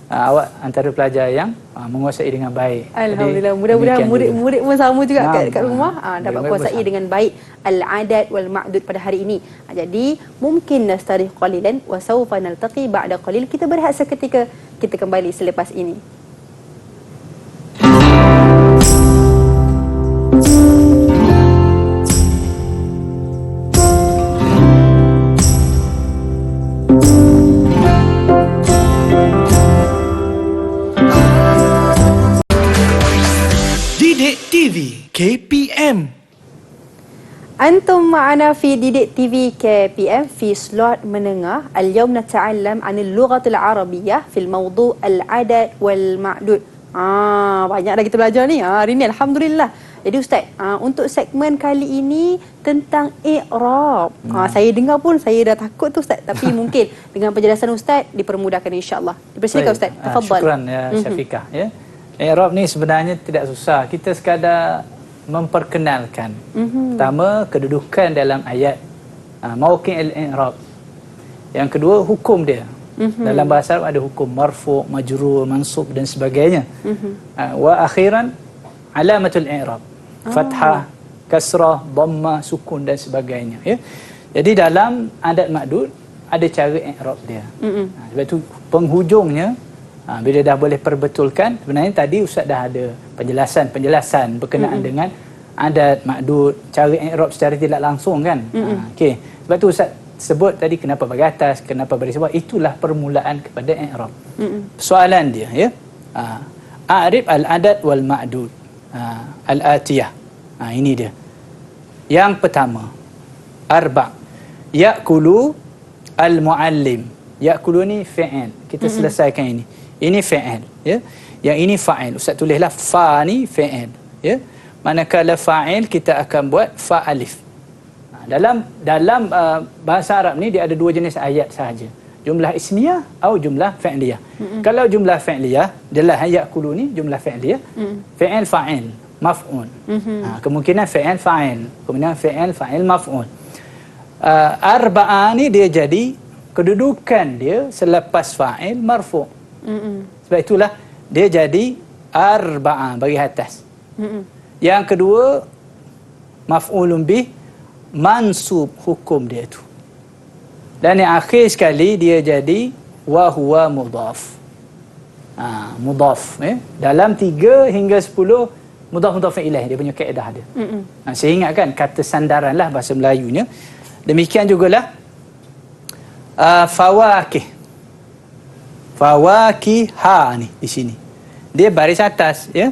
awak antara pelajar yang menguasai dengan baik. Alhamdulillah. Mudah-mudahan murid-murid pun sama juga kat rumah dapat kuasai dengan baik al-adat wal ma'dud pada hari ini. Jadi mungkin nastarih qalilan wa sawfa naltaqi ba'da qalil. Kita berehat seketika, kita kembali selepas ini. KPM. أنتم معنا في ديديك TV KPM في سلوت menengah. اليوم نتعلم عن اللغة العربية في الموضوع العدد والمعدود. Banyak dah kita belajar ni. Hari ni alhamdulillah. Jadi Ustaz, untuk segmen kali ini tentang i'rab. Saya dengar pun saya dah takut tu Ustaz, tapi mungkin dengan penjelasan Ustaz dipermudahkan insya-Allah. Dipersilakan Ustaz. Tafadhal. Syukran ya Syafiqah ya. I'rab ni sebenarnya tidak susah. Kita sekadar memperkenalkan. Pertama, kedudukan dalam ayat. Mawqi' al-i'rab. Yang kedua, hukum dia. Dalam bahasa Arab ada hukum marfu', majrur, mansub dan sebagainya. Wa akhiran alamatul i'rab. Fathah, kasrah, dhammah, sukun dan sebagainya ya. Jadi dalam adat ma'dud ada cara i'rab dia. Sebab tu penghujungnya bila dah boleh perbetulkan, sebenarnya tadi Ustaz dah ada penjelasan berkenaan dengan adat ma'dud, cara i'rab secara tidak langsung kan. Okey. Sebab tu Ustaz sebut tadi kenapa baris atas, kenapa baris bawah, itulah permulaan kepada i'rab. Soalan dia ya. A'rif al-adad wal ma'dud. Al-atiyah. Ini dia. Yang pertama, arba'. Ya'kulu al-muallim. Ya'kulu ni fi'il. Kita selesaikan ini. Ini fi'il ya. Yang ini fa'il. Ustaz tulislah fa ni fi'il ya. Manakala fa'il kita akan buat fa alif. Dalam bahasa Arab ni dia ada dua jenis ayat sahaja. Jumlah ismiyah atau jumlah fi'liyah. Kalau jumlah fi'liyah, jelas ya'kulu ni jumlah fi'liyah. Fi'il fa'il, maf'ul. Kemungkinan fi'il fa'il, kemungkinan fi'il fa'il maf'ul. Arba'ah ni dia jadi kedudukan dia selepas fa'il marfu'. Sebab itulah dia jadi arba'ah bagi atas. Yang kedua maf'ulun bih, mansub hukum dia tu. Dan yang akhir sekali dia jadi wa huwa mudhaf. Mudhaf dalam 3 hingga 10 mudhaf ilaih dia punya kaedah dia. Saya ingatkan kata sandaranlah bahasa Melayunya. Demikian jugalah fawakih. Fawakiha ni di sini. Dia baris atas ya.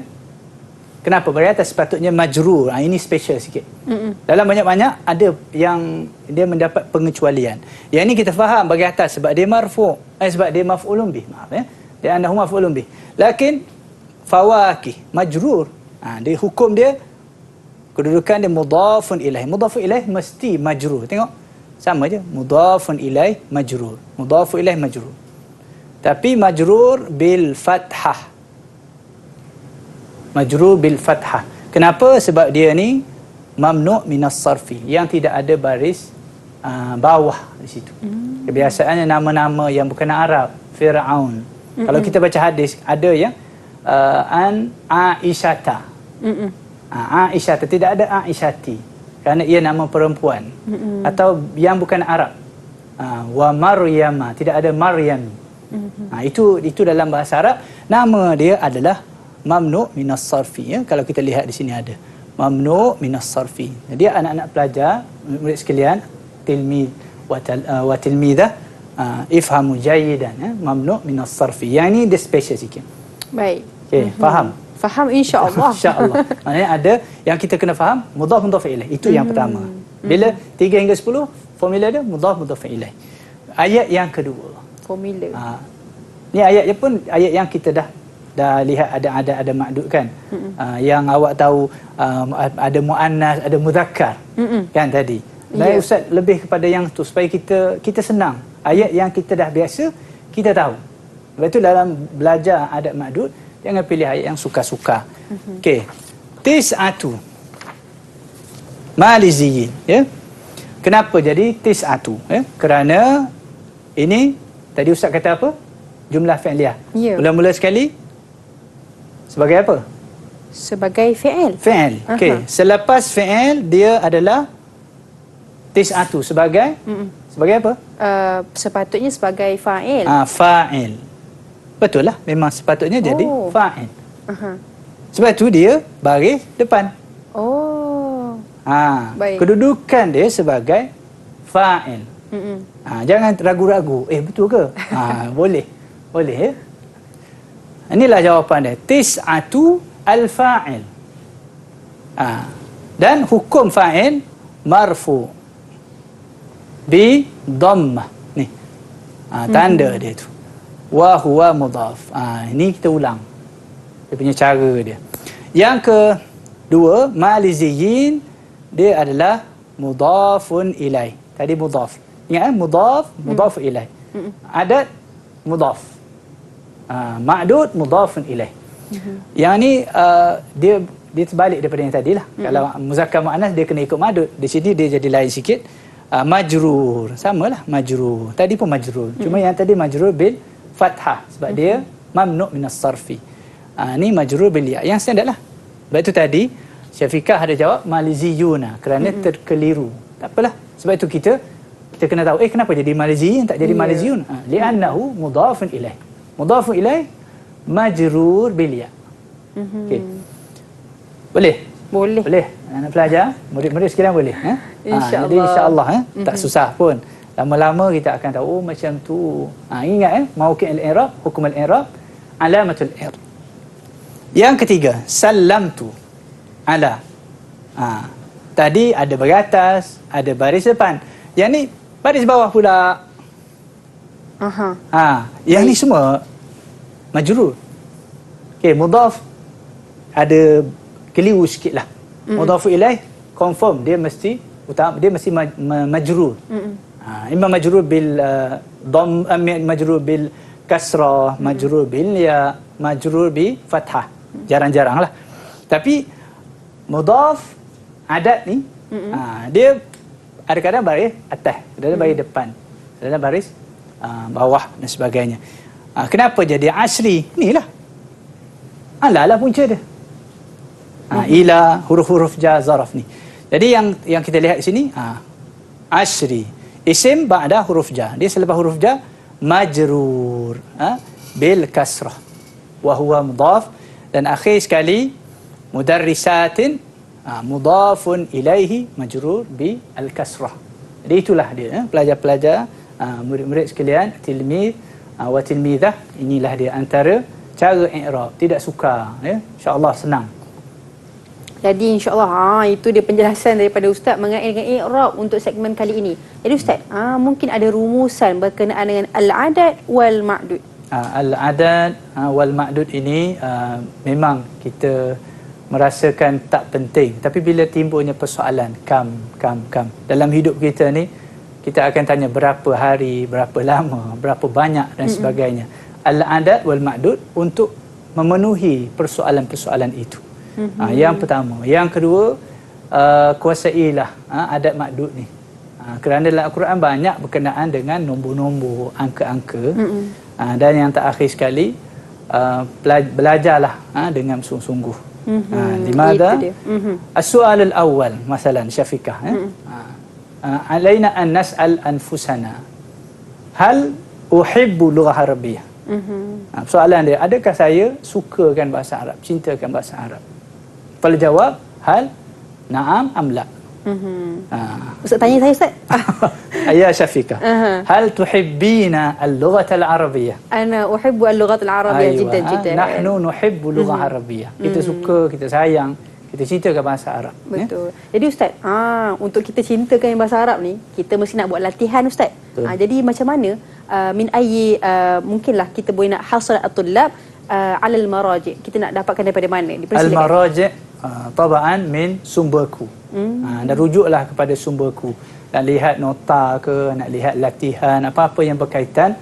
Kenapa baris atas? Sepatutnya majrur. Ini special sikit. Dalam banyak-banyak ada yang dia mendapat pengecualian. Yang ini kita faham baris atas sebab dia marfu', sebab dia maf'ulun bih. Maaf ya. Dia annahu maf'ulun bih. Lakin fawakih majrur. Dia hukum dia kedudukan dia mudhafun ilaih. Mudhafun ilaih mesti majrur. Tengok. Sama je. Mudhafun ilaih majrur. Mudhafun ilaih majrur. Tapi majrur bil fathah. Majrur bil fathah. Kenapa? Sebab dia ni mamnu' minas sarfi, yang tidak ada baris bawah di situ. Kebiasaannya nama-nama yang bukan Arab, Fir'aun. Kalau kita baca hadis ada yang an Aisyata. Aisyata, tidak ada Aisyati kerana ia nama perempuan. Atau yang bukan Arab. Wa Maryama, tidak ada Maryam. Itu dalam bahasa Arab nama dia adalah mamnu' minas sarfi ya. Kalau kita lihat di sini ada mamnu' minas sarfi. Jadi anak-anak pelajar, murid sekalian, tilmid wa tilmidah, ifhamu jayidan ya, mamnu' minas sarfi. Yang ini dia special sikit. Baik. Okey, faham? Faham insya-Allah. Insya-Allah. Maknanya ada yang kita kena faham mudhaf mudhaf ilaih. Itu yang pertama. Bila 3 hingga 10 formula dia mudhaf mudhaf ilaih. Ayat yang kedua. Formula. Ni ayatnya pun ayat yang kita dah lihat ada ma'dud kan. Yang awak tahu ada muannas, ada muzakkar. Kan tadi. Baik Ustaz lebih kepada yang tu supaya kita senang. Ayat yang kita dah biasa kita tahu. Sebab itu dalam belajar adat ma'dud jangan pilih ayat yang suka-suka. Okey. Tis'atu maliziyin ya. Kenapa jadi tis'atu ya? Kerana ini tadi Ustaz kata apa? Jumlah fi'liyah. Mula-mula sekali sebagai apa? Sebagai fi'il. Fi'il. Okey. Selepas fi'il dia adalah tis'atu sebagai apa? Sepatutnya sebagai fa'il. Fa'il. Betul lah. Memang sepatutnya jadi fa'il. Sebab tu dia baris depan. Baik. Kedudukan dia sebagai fa'il. Jangan ragu-ragu. Betul ke? Boleh. Boleh ya. Inilah jawapan dia. Tis'atu al-fa'il. Dan hukum fa'il marfu bi dhammah. Ni. Tanda dia tu. Wa huwa mudhaf. Ini kita ulang. Dia punya cara dia. Yang kedua, maliziyin, dia adalah mudafun ilaih. Tadi mudaf. Ingat mudaf ilaih. Adat mudaf. Ma'dud mudafun ilaih. Yang ni dia terbalik daripada yang tadi lah. Kalau muzakkar muannas dia kena ikut ma'dud. Di sini dia jadi lain sikit. Majrur, samalah majrur. Tadi pun majrur. Cuma yang tadi majrur bil fathah sebab dia mamnu' minas sarfi. Ni majrur bil ya. Yang standard lah. Sebab itu tadi Syafiqah ada jawab maliziyuna kerana terkeliru. Tak apalah. Sebab itu kita kena tahu kenapa jadi maliziyin tak jadi maliziyun. Li'annahu mudafun ilaih. Mudafun ilaih majrur bil ya. Okey. Boleh? Boleh. Nak belajar? Murid-murid sekalian boleh. InsyaAllah. Jadi insya-Allah tak susah pun. Lama-lama kita akan tahu macam tu. Ingat mauqi' al-i'rab, hukum al-i'rab, alamatul i'rab. Yang ketiga, sallamtu ala. Tadi ada beratas, ada baris depan. Yang ni baris bawah pula. Yang ni semua majrur. Okey, mudaf ada keliru sikitlah. Mudaf ilaih confirm dia mesti majrur. Imma majrur bil majrur bil kasrah, majrur bil ya, majrur bi fathah. Jarang-jarang lah. Tapi mudaf adat ni dia ada kadang baris atas, ada baris depan, ada baris bawah dan sebagainya. Kenapa jadi asri? Inilah. Alalah punca dia. Ila, huruf-huruf jar, zaraf ni. Jadi yang kita lihat di sini asri. Isim ba'da huruf jar. Dia selepas huruf jar majrur bil kasrah. Wa huwa mudaf. Dan akhir sekali mudarrisatin mudafun ilaihi majrur bi al kasrah. Jadi itulah dia pelajar-pelajar, murid-murid sekalian, tilmiz wa tilmizah, inilah dia antara cara i'rab. Tidak sukar insya-Allah senang. Jadi insya-Allah itu dia penjelasan daripada ustaz mengenai dengan i'rab untuk segmen kali ini. Jadi ustaz, mungkin ada rumusan berkenaan dengan al-adad wal ma'dud. Al-adad wal ma'dud ini memang kita merasakan tak penting, tapi bila timbulnya persoalan kam dalam hidup kita ni, kita akan tanya berapa hari, berapa lama, berapa banyak dan sebagainya. Al-adad wal ma'dud untuk memenuhi persoalan-persoalan itu. Yang pertama. Yang kedua, kuasailah adat ma'dud ni. Kerana dalam Al-Quran banyak berkenaan dengan nombor-nombor, angka-angka. Dan yang terakhir sekali, belajarlah dengan sungguh-sungguh. Limadha? As-su'al al-awwal, masalan Syafiqah. Alaina an nas'al anfusana. Hal uhibbu lughah Arabiyyah? Soalan dia, adakah saya sukakan bahasa Arab, cintakan bahasa Arab? Kalau jawab, hal na'am am la? Ustaz tanya saya, Ustaz. Ya Syafiqah. Hal tuhibbina al-lughat al-arabiyyah? Ana uhibbu al-lughat al-arabiyyah jiddan. Nahnu nuhibbu lughah arabiyyah. Kita suka, kita sayang, kita cintakan bahasa Arab. Betul. Jadi Ustaz, untuk kita cintakan bahasa Arab ni, kita mesti nak buat latihan Ustaz. Jadi macam mana min ayyi mungkinlah kita boleh nak hasal at-tullab ala al-maraji'. Kita nak dapatkan daripada mana? Al-maraji' tabaan min sumberku. Dan rujuklah kepada sumberku. Nak lihat nota ke, nak lihat latihan, apa-apa yang berkaitan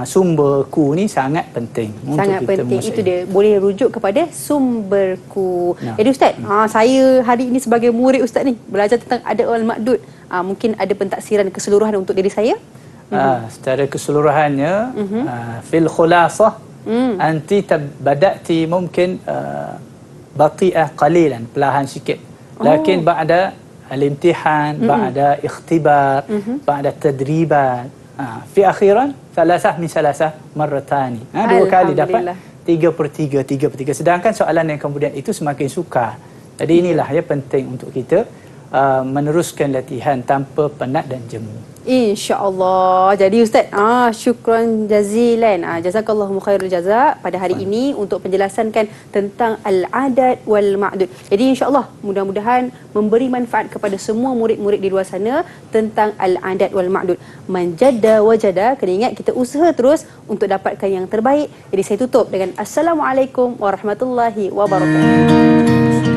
sumberku ni sangat penting. Sangat untuk kita penting. Itu dia, boleh rujuk kepada sumberku. Jadi Ustaz, saya hari ini sebagai murid Ustaz ni belajar tentang adat wal ma'dud. Mungkin ada pentaksiran keseluruhan untuk diri saya? Secara keseluruhannya, fil khulasah, anti bada'ti mungkin bati'ah qalilan, perlahan sikit. Lakin ba'da al-imtihan, ba'da ikhtibar, ba'da tadribat, fi akhiran salasah min salasah marratani. Dua kali dapat 3/3. Sedangkan soalan yang kemudian itu semakin sukar. Jadi inilah penting untuk kita meneruskan latihan tanpa penat dan jemu. InsyaAllah. Jadi Ustaz, syukran jazilan. Jazakallahu khairul jazak pada hari ini untuk penjelasan kan tentang al-adad wal ma'dud. Jadi insyaAllah mudah-mudahan memberi manfaat kepada semua murid-murid di luar sana tentang al-adad wal ma'dud. Manjada wajada, kena ingat kita usaha terus untuk dapatkan yang terbaik. Jadi saya tutup dengan Assalamualaikum warahmatullahi wabarakatuh.